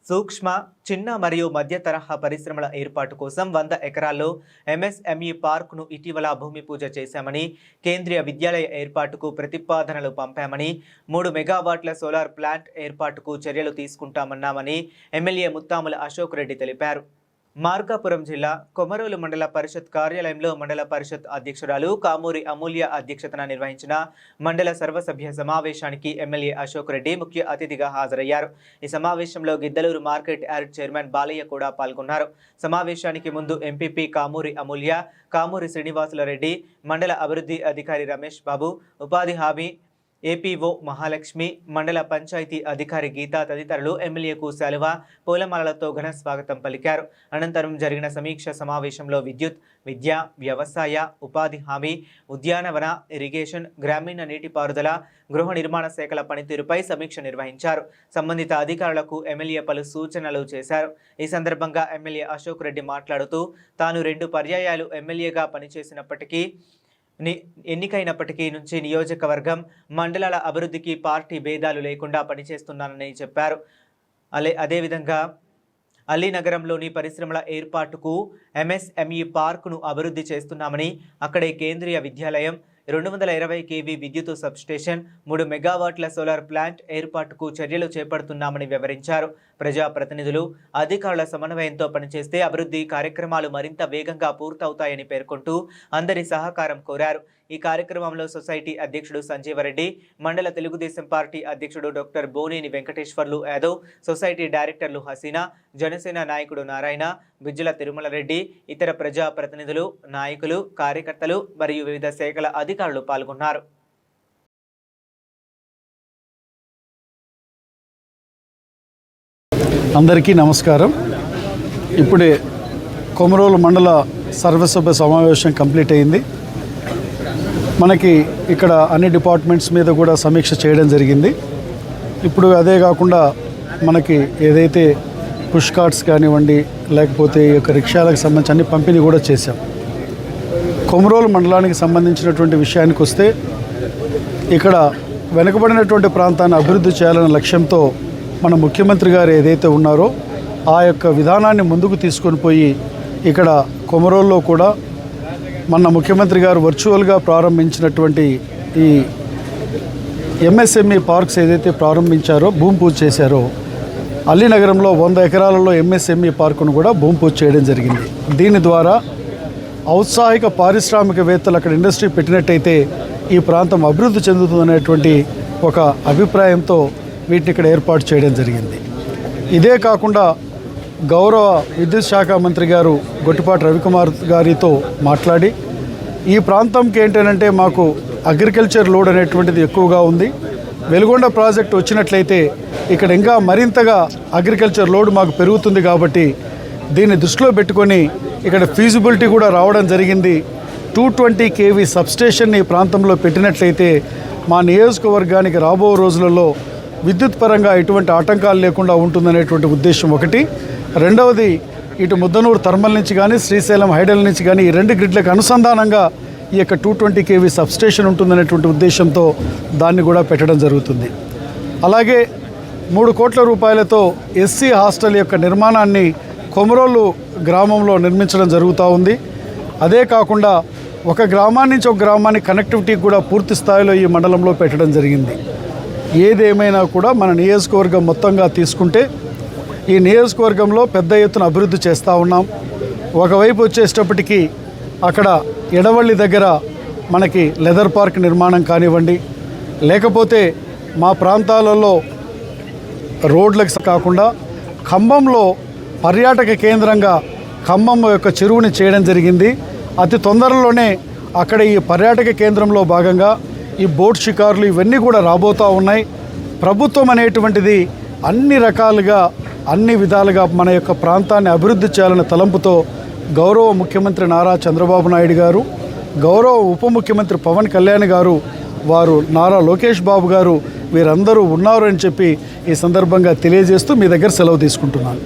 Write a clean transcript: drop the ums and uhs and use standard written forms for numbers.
సూక్ష్మ, చిన్న మరియు మధ్య తరహా పరిశ్రమల ఏర్పాటు కోసం 100 ఎకరాల్లో ఎంఎస్ఎంఈ పార్కును ఇటీవల భూమి పూజ చేశామని, కేంద్రీయ విద్యాలయ ఏర్పాటుకు ప్రతిపాదనలు పంపామని, 3 మెగావాట్ల సోలార్ ప్లాంట్ ఏర్పాటుకు చర్యలు తీసుకుంటామన్నామని ఎమ్మెల్యే ముత్తాముల అశోక్ రెడ్డి తెలిపారు. మార్కాపురం జిల్లా కొమరోలు మండల పరిషత్ కార్యాలయంలో మండల పరిషత్ అధ్యక్షురాలు కామూరి అమూల్య అధ్యక్షతన నిర్వహించిన మండల సర్వసభ్య సమావేశానికి ఎమ్మెల్యే అశోక్ రెడ్డి ముఖ్య అతిథిగా హాజరయ్యారు. ఈ సమావేశంలో Giddalur market yard chairman Balayya కూడా పాల్గొన్నారు. సమావేశానికి ముందు ఎంపీపీ కామూరి అమూల్య, కామూరి శ్రీనివాసులరెడ్డి, మండల అభివృద్ధి అధికారి రమేష్ బాబు, ఉపాధి హామీ ఏపీఓ మహాలక్ష్మి, మండల పంచాయతీ అధికారి గీతా తదితరులు ఎమ్మెల్యేకు శాలువ, పూలమాలలతో ఘన స్వాగతం పలికారు. అనంతరం జరిగిన సమీక్ష సమావేశంలో విద్యుత్, విద్య, వ్యవసాయ, ఉపాధి హామీ, ఉద్యానవన, ఇరిగేషన్, గ్రామీణ నీటిపారుదల, గృహ నిర్మాణ శాఖల పనితీరుపై సమీక్ష నిర్వహించారు. సంబంధిత అధికారులకు ఎమ్మెల్యే పలు సూచనలు చేశారు. ఈ సందర్భంగా ఎమ్మెల్యే అశోక్ రెడ్డి మాట్లాడుతూ తాను 2 పర్యాయాలు ఎమ్మెల్యేగా పనిచేసినప్పటికీ ఎన్నికైనప్పటికీ నుంచి నియోజకవర్గం, మండలాల అభివృద్ధికి పార్టీ భేదాలు లేకుండా పనిచేస్తున్నానని చెప్పారు. అదేవిధంగా అలీనగరంలోని పరిశ్రమల ఏర్పాటుకు ఎంఎస్ఎంఈ పార్కును అభివృద్ధి చేస్తున్నామని, అక్కడే కేంద్రీయ విద్యాలయం, 220 kV విద్యుత్ సబ్స్టేషన్, 3 మెగావాట్ల సోలార్ ప్లాంట్ ఏర్పాటుకు చర్యలు చేపడుతున్నామని వివరించారు. ప్రజాప్రతినిధులు, అధికారుల సమన్వయంతో పనిచేస్తే అభివృద్ధి కార్యక్రమాలు మరింత వేగంగా పూర్తవుతాయని పేర్కొంటూ అందరి సహకారం కోరారు. ఈ కార్యక్రమంలో సొసైటీ అధ్యక్షుడు సంజీవరెడ్డి, మండల తెలుగుదేశం పార్టీ అధ్యక్షుడు డాక్టర్ బోనేని వెంకటేశ్వర్లు యాదవ్, సొసైటీ డైరెక్టర్లు హసీనా, జనసేన నాయకుడు నారాయణ, బిజ్జల తిరుమలరెడ్డి, ఇతర ప్రజాప్రతినిధులు, నాయకులు, కార్యకర్తలు మరియు వివిధ శాఖల అధికారులు పాల్గొన్నారు. అందరికీ నమస్కారం. ఇప్పుడే కొమరోలు మండల సర్వసభ్య సమావేశం కంప్లీట్ అయింది. మనకి ఇక్కడ అన్ని డిపార్ట్మెంట్స్ మీద కూడా సమీక్ష చేయడం జరిగింది. ఇప్పుడు అదే కాకుండా మనకి ఏదైతే పుష్ కార్ట్స్ కానివ్వండి, లేకపోతే ఈ యొక్క రిక్షాలకు సంబంధించి అన్ని పంపిణీ కూడా చేశాం. కొమరోలు మండలానికి సంబంధించినటువంటి విషయానికి వస్తే, ఇక్కడ వెనుకబడినటువంటి ప్రాంతాన్ని అభివృద్ధి చేయాలనే లక్ష్యంతో మన ముఖ్యమంత్రి గారు ఏదైతే ఉన్నారో ఆ యొక్క విధానాన్ని ముందుకు తీసుకొని పోయి ఇక్కడ కొమరోల్లో కూడా మన ముఖ్యమంత్రి గారు వర్చువల్గా ప్రారంభించినటువంటి ఈ ఎంఎస్ఎంఈ పార్క్స్ ఏదైతే ప్రారంభించారో, భూమి పూజ చేశారో, అలీనగరంలో 100 ఎకరాలలో ఎంఎస్ఎంఈ పార్కును కూడా భూమి పూజ చేయడం జరిగింది. దీని ద్వారా ఔత్సాహిక పారిశ్రామికవేత్తలు అక్కడ ఇండస్ట్రీ పెట్టినట్టయితే ఈ ప్రాంతం అభివృద్ధి చెందుతుందనేటువంటి ఒక అభిప్రాయంతో వీటిని ఇక్కడ ఏర్పాటు చేయడం జరిగింది. ఇదే కాకుండా గౌరవ విద్యుత్ శాఖ మంత్రి గారు గొట్టిపాటి రవికుమార్ గారితో మాట్లాడి, ఈ ప్రాంతంకి ఏంటంటే మాకు అగ్రికల్చర్ లోడ్ అనేటువంటిది ఎక్కువగా ఉంది. వెలుగొండ ప్రాజెక్టు వచ్చినట్లయితే ఇక్కడ ఇంకా మరింతగా అగ్రికల్చర్ లోడ్ మాకు పెరుగుతుంది. కాబట్టి దీన్ని దృష్టిలో పెట్టుకొని ఇక్కడ ఫీజిబిలిటీ కూడా రావడం జరిగింది. 220 kV సబ్స్టేషన్ని ఈ ప్రాంతంలో పెట్టినట్లయితే మా నియోజకవర్గానికి రాబో రోజులలో విద్యుత్ పరంగా ఎటువంటి ఆటంకాలు లేకుండా ఉంటుందనేటువంటి ఉద్దేశం ఒకటి. రెండవది, ఇటు ముద్దనూరు థర్మల్ నుంచి కానీ, శ్రీశైలం హైడల్ నుంచి కానీ ఈ 2 గ్రిడ్లకు అనుసంధానంగా ఈ యొక్క 220 kV సబ్స్టేషన్ ఉంటుందనేటువంటి ఉద్దేశంతో దాన్ని కూడా పెట్టడం జరుగుతుంది. అలాగే 3 కోట్ల రూపాయలతో ఎస్సీ హాస్టల్ యొక్క నిర్మాణాన్ని కొమరోలు గ్రామంలో నిర్మించడం జరుగుతూ ఉంది. అదే కాకుండా ఒక గ్రామాన్ని నుంచి ఒక గ్రామానికి కనెక్టివిటీ కూడా పూర్తి స్థాయిలో ఈ మండలంలో పెట్టడం జరిగింది. ఏదేమైనా కూడా మన నియోజకవర్గం మొత్తంగా తీసుకుంటే ఈ నియోజకవర్గంలో పెద్ద ఎత్తున అభివృద్ధి చేస్తూ ఉన్నాం. ఒకవైపు వచ్చేటప్పటికీ అక్కడ ఎడవల్లి దగ్గర మనకి లెదర్ పార్క్ నిర్మాణం కానివ్వండి, లేకపోతే మా ప్రాంతాలలో రోడ్లకు కాకుండా ఖమ్మంలో పర్యాటక కేంద్రంగా ఖమ్మం యొక్క చెరువుని చేయడం జరిగింది. అతి తొందరలోనే అక్కడ ఈ పర్యాటక కేంద్రంలో భాగంగా ఈ బోట్ షికారులు ఇవన్నీ కూడా రాబోతూ ఉన్నాయి. ప్రభుత్వం అనేటువంటిది అన్ని రకాలుగా, అన్ని విధాలుగా మన యొక్క ప్రాంతాన్ని అభివృద్ధి చేయాలనే తలంపుతో గౌరవ ముఖ్యమంత్రి నారా చంద్రబాబు నాయుడు గారు, గౌరవ ఉప ముఖ్యమంత్రి పవన్ కళ్యాణ్ గారు, వారు నారా లోకేష్ బాబు గారు వీరందరూ ఉన్నారు అని చెప్పి ఈ సందర్భంగా తెలియజేస్తూ మీ దగ్గర సెలవు తీసుకుంటున్నాను.